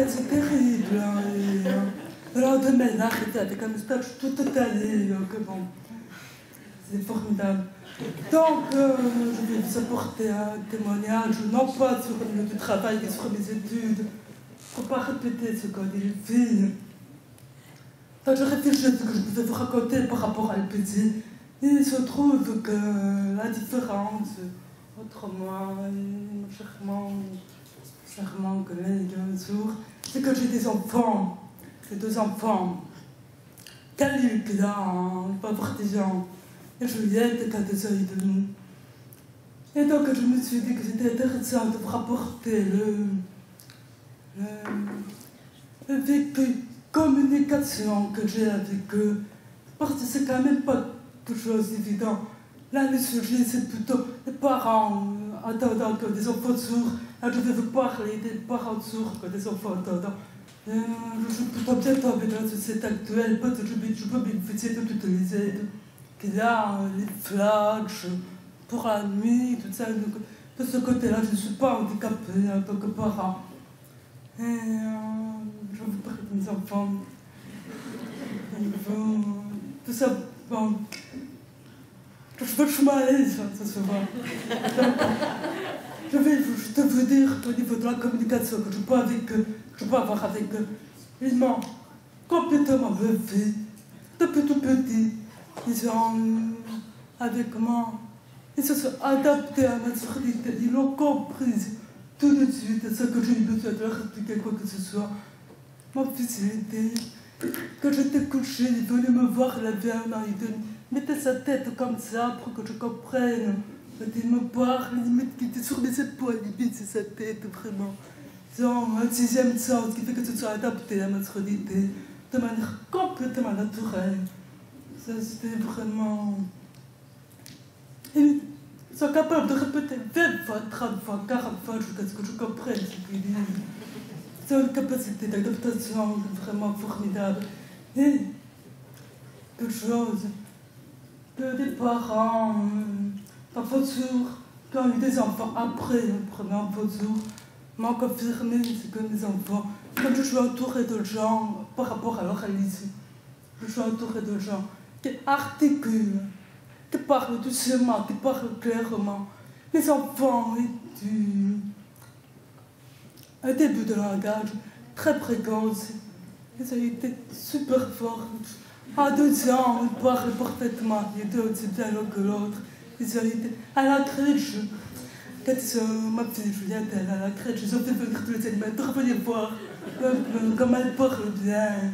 c'est terrible. Hein, le lendemain, là, j'étais avec un moustache tout étalé, que bon, c'est formidable. Donc, je vais vous apporter un témoignage, non pas sur le milieu du travail, mais sur mes études, pour ne pas répéter ce qu'a dit les filles. Donc, je réfléchis à ce que je pouvais vous raconter par rapport à LPD. Et il se trouve que la différence entre moi et mon charmant collègue un jour, c'est que j'ai des enfants, j'ai 2 enfants. Caluc, là, le pauvre des gens, et Juliette, qui a 2 ans et demi. Et donc, je me suis dit que c'était intéressant de vous rapporter le vécu communication que j'ai avec eux, parce que c'est quand même pas quelque chose d'évident. Là, le sujet, c'est plutôt les parents attendant que des enfants sourds. Là, je vais vous parler des parents sourds que des enfants attendant. Je suis plutôt bien tombée dans la société actuelle, parce que je peux bénéficier de toutes les aides qu'il y a, les flashs pour la nuit, tout ça. Donc, de ce côté-là, je ne suis pas handicapée en tant que parent. Et je vous parle de mes enfants. Tout ça, bon. Je veux que je m'aise, ça se voit. Je vais juste vous dire au niveau de la communication que je peux avoir avec eux. Ils m'ont complètement bluffé. Depuis tout petit, ils sont avec moi. Ils se sont adaptés à ma surdité. Ils l'ont comprise tout de suite. Ce que j'ai eu besoin de leur expliquer quoi que ce soit. Ma facilité. Quand j'étais couchée, il venait me voir, il avait un an, il mettait sa tête comme ça pour que je comprenne. Quand il me parle, il était sur mes épaules, il baissait sa tête, vraiment. Ils ont un 6e sens qui fait que se sont adaptés à ma surdité de manière complètement naturelle. Ça, c'était vraiment... Ils sont capables de répéter 20 fois, 30 fois, 40 fois jusqu'à ce que je comprenne ce qu'ils disent. C'est une capacité d'adaptation vraiment formidable. Et quelque chose que des parents, parfois sourds, qui ont eu des enfants après le premier enfant sourd, m'ont confirmé, c'est que mes enfants, comme je suis entourée de gens par rapport à l'oralisme, je suis entourée de gens qui articulent, qui parlent doucement, qui parlent clairement. Les enfants ont eu un début de langage très précoce. Ils ont été super forts. À 2 ans, ils parlent parfaitement. Les deux aussi bien l'un que l'autre. Ils ont été à la crèche. Quand ma petite Juliette elle est à la crèche, ils ont fait venir tous les animateurs, venez voir comme elle parle bien.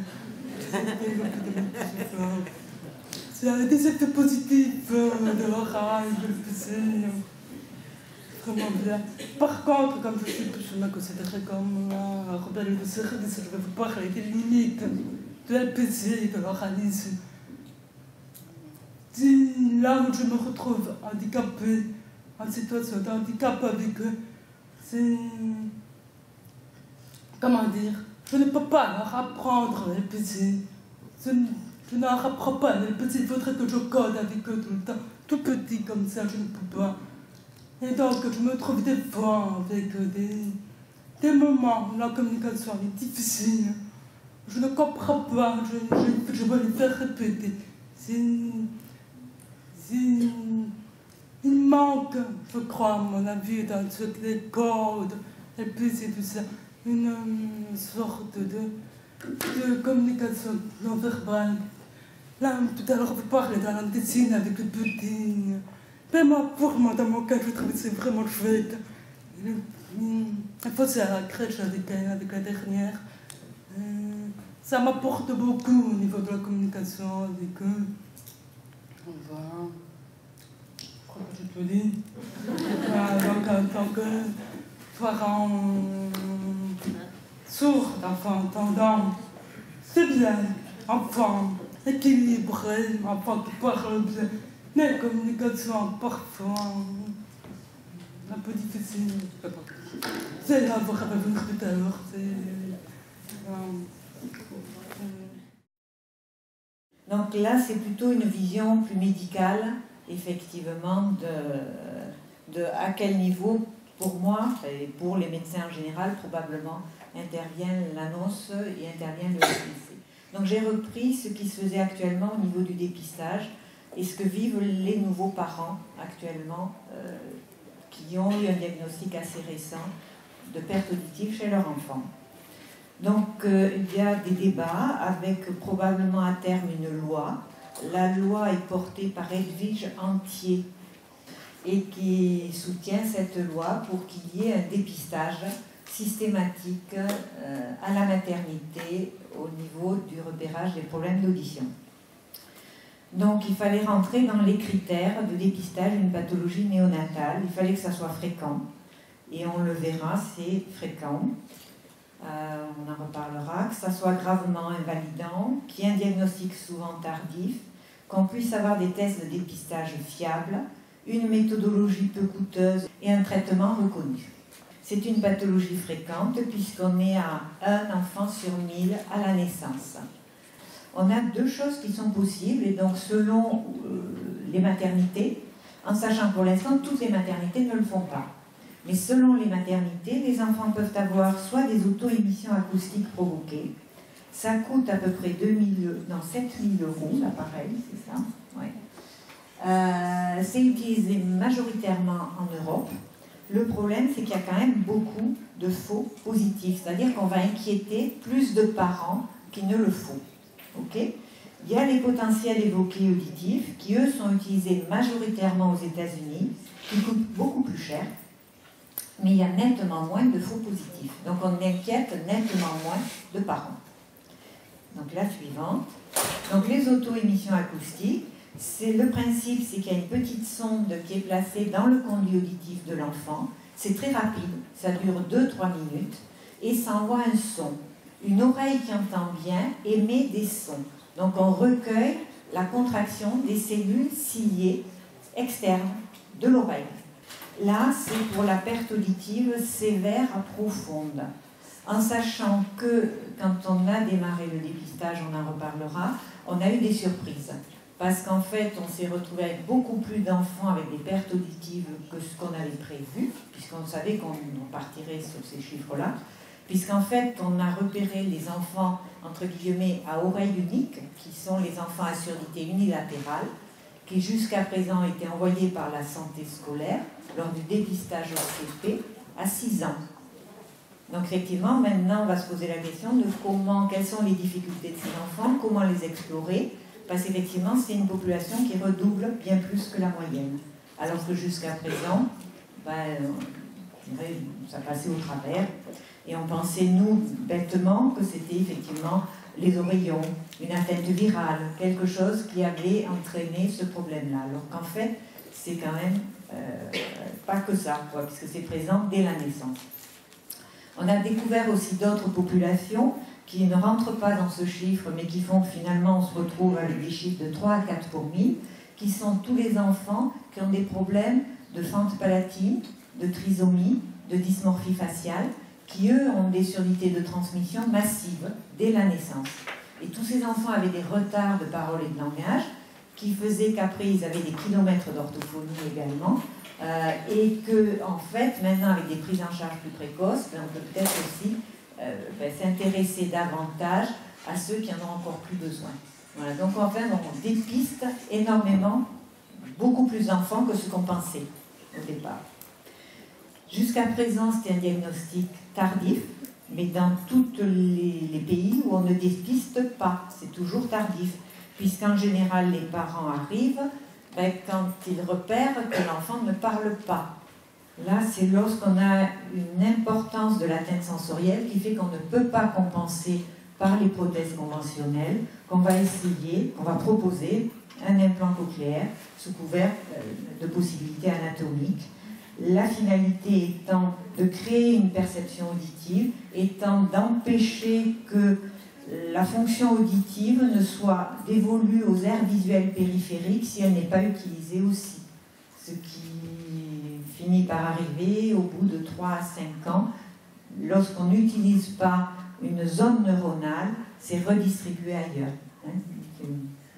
C'est des effets positifs de l'oral, de l'EPC. Vraiment bien. Par contre, comme je me considérais comme un rebelle de service, je vais vous parler des limites de l'LPC et de l'oralisme. Là où je me retrouve handicapée, en situation de handicap avec eux, c'est... Comment dire? Je ne peux pas leur apprendre l'LPC. Je ne leur apprends pas l'LPC. Il faudrait que je code avec eux tout le temps. Tout petit comme ça, je ne peux pas. Et donc, je me trouve des fois avec des moments où la communication est difficile. Je ne comprends pas, je veux les faire répéter. Il manque, je crois, à mon avis, dans toutes les codes, et puis c'est tout ça, une sorte de communication non verbale. Là, tout à l'heure, vous parlez de la langue des signes avec le petit. Mais moi, pour moi, dans mon cas, je trouve que c'est vraiment chouette. Il faut c'est à la crèche avec elle, avec la dernière. Ça m'apporte beaucoup au niveau de la communication avec eux. Voilà. Je crois que je peux dire. Donc, en tant que parent sourd, d'enfant entendant, c'est bien. Enfant équilibré, enfant qui parle bien. Mais la communication, parfois, un peu difficile. C'est là, vous avez vu tout à l'heure. Donc là, c'est plutôt une vision plus médicale, effectivement, de à quel niveau, pour moi, et pour les médecins en général, probablement, intervient l'annonce et intervient le SPC. Donc j'ai repris ce qui se faisait actuellement au niveau du dépistage et ce que vivent les nouveaux parents actuellement qui ont eu un diagnostic assez récent de perte auditive chez leur enfant. Donc il y a des débats avec probablement à terme une loi. La loi est portée par Edwige Antier et qui soutient cette loi pour qu'il y ait un dépistage systématique à la maternité au niveau du repérage des problèmes d'audition. Donc il fallait rentrer dans les critères de dépistage d'une pathologie néonatale, il fallait que ça soit fréquent, et on le verra, c'est fréquent, on en reparlera, que ça soit gravement invalidant, qu'il y ait un diagnostic souvent tardif, qu'on puisse avoir des tests de dépistage fiables, une méthodologie peu coûteuse et un traitement reconnu. C'est une pathologie fréquente puisqu'on est à 1 enfant sur 1000 à la naissance. On a 2 choses qui sont possibles, et donc selon les maternités, en sachant que pour l'instant toutes les maternités ne le font pas, mais selon les maternités, les enfants peuvent avoir soit des auto-émissions acoustiques provoquées, ça coûte à peu près 7 000 € l'appareil, c'est ça, ouais. C'est utilisé majoritairement en Europe. Le problème, c'est qu'il y a quand même beaucoup de faux positifs, c'est-à-dire qu'on va inquiéter plus de parents qu'il ne le faut. Okay. Il y a les potentiels évoqués auditifs qui, eux, sont utilisés majoritairement aux États-Unis, qui coûtent beaucoup plus cher, mais il y a nettement moins de faux positifs. Donc on inquiète nettement moins de parents. Donc la suivante. Donc les auto-émissions acoustiques, le principe, c'est qu'il y a une petite sonde qui est placée dans le conduit auditif de l'enfant. C'est très rapide, ça dure 2-3 minutes, et ça envoie un son. Une oreille qui entend bien émet des sons. Donc on recueille la contraction des cellules ciliées externes de l'oreille. Là, c'est pour la perte auditive sévère profonde. En sachant que quand on a démarré le dépistage, on en reparlera, on a eu des surprises. Parce qu'en fait, on s'est retrouvé avec beaucoup plus d'enfants avec des pertes auditives que ce qu'on avait prévu, puisqu'on savait qu'on partirait sur ces chiffres-là. Puisqu'en fait, on a repéré les enfants, entre guillemets, à oreille unique, qui sont les enfants à surdité unilatérale, qui jusqu'à présent étaient envoyés par la santé scolaire lors du dépistage au CP à 6 ans. Donc effectivement, maintenant, on va se poser la question de quelles sont les difficultés de ces enfants, comment les explorer, parce qu'effectivement, c'est une population qui redouble bien plus que la moyenne. Alors que jusqu'à présent, ça passait au travers. Et on pensait, nous, bêtement, que c'était effectivement les oreillons, une atteinte virale, quelque chose qui avait entraîné ce problème-là. Alors qu'en fait, c'est quand même pas que ça, puisque c'est présent dès la naissance. On a découvert aussi d'autres populations qui ne rentrent pas dans ce chiffre, mais qui font que finalement on se retrouve avec des chiffres de 3 à 4 pour 1000, qui sont tous les enfants qui ont des problèmes de fente palatine, de trisomie, de dysmorphie faciale, qui eux ont des surdités de transmission massives dès la naissance. Et tous ces enfants avaient des retards de parole et de langage, qui faisaient qu'après ils avaient des kilomètres d'orthophonie également, et que en fait maintenant avec des prises en charge plus précoces, on peut peut-être aussi s'intéresser davantage à ceux qui en ont encore plus besoin. Voilà, donc en fait on dépiste énormément, beaucoup plus d'enfants que ce qu'on pensait au départ. Jusqu'à présent, c'était un diagnostic tardif, mais dans tous les pays où on ne dépiste pas, c'est toujours tardif, puisqu'en général, les parents arrivent quand ils repèrent que l'enfant ne parle pas. Là, c'est lorsqu'on a une importance de l'atteinte sensorielle qui fait qu'on ne peut pas compenser par les prothèses conventionnelles, qu'on va essayer, qu'on va proposer un implant cochléaire sous couvert de possibilités anatomiques. La finalité étant de créer une perception auditive, étant d'empêcher que la fonction auditive ne soit dévolue aux aires visuelles périphériques si elle n'est pas utilisée aussi. Ce qui finit par arriver au bout de 3 à 5 ans. Lorsqu'on n'utilise pas une zone neuronale, c'est redistribué ailleurs.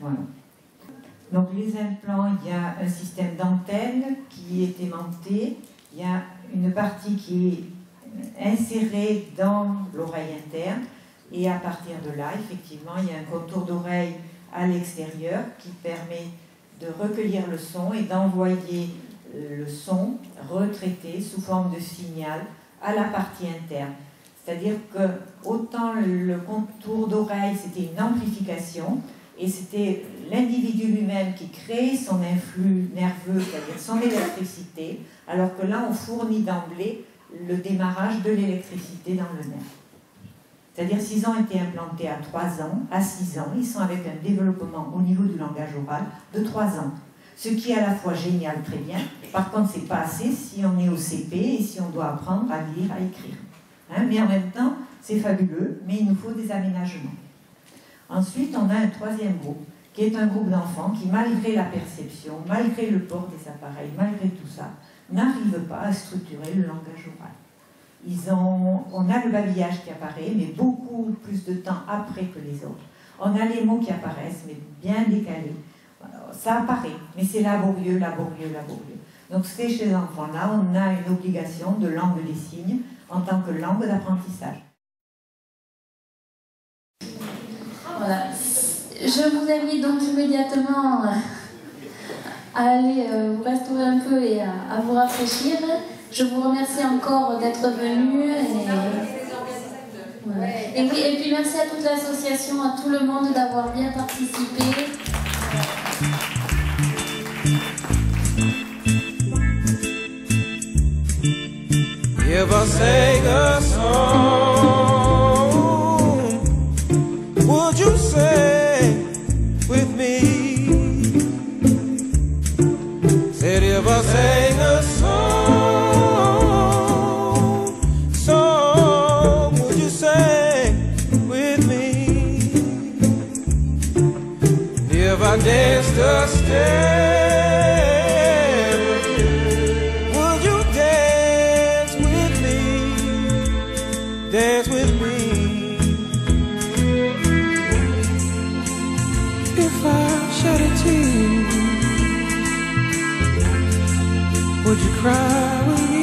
Voilà. Donc les implants, il y a un système d'antenne qui est aimanté, il y a une partie qui est inséré dans l'oreille interne. Et à partir de là, effectivement, il y a un contour d'oreille à l'extérieur qui permet de recueillir le son et d'envoyer le son retraité sous forme de signal à la partie interne. C'est-à-dire que autant le contour d'oreille, c'était une amplification, et c'était l'individu lui-même qui crée son influx nerveux, c'est-à-dire son électricité, alors que là, on fournit d'emblée le démarrage de l'électricité dans le nerf. C'est-à-dire, s'ils ont été implantés à 3 ans, à 6 ans, ils sont avec un développement au niveau du langage oral de 3 ans. Ce qui est à la fois génial, très bien. Par contre, c'est pas assez si on est au CP et si on doit apprendre à lire, à écrire. Mais en même temps, c'est fabuleux, mais il nous faut des aménagements. Ensuite, on a un troisième groupe, qui est un groupe d'enfants qui, malgré la perception, malgré le port des appareils, malgré tout ça, n'arrivent pas à structurer le langage oral. On a le babillage qui apparaît, mais beaucoup plus de temps après que les autres. On a les mots qui apparaissent, mais bien décalés. Ça apparaît, mais c'est laborieux, laborieux, laborieux. Donc chez ces enfants-là, on a une obligation de langue des signes en tant que langue d'apprentissage. Voilà. Je vous invite donc immédiatement à aller vous restaurer un peu et à vous rafraîchir. Je vous remercie encore d'être venus. Et puis merci à toute l'association, à tout le monde d'avoir bien participé. If I sang a song, would you sing with me? Said if I sang a song, would you sing with me? If I danced a step, dance with me. If I shed a tear, would you cry with me?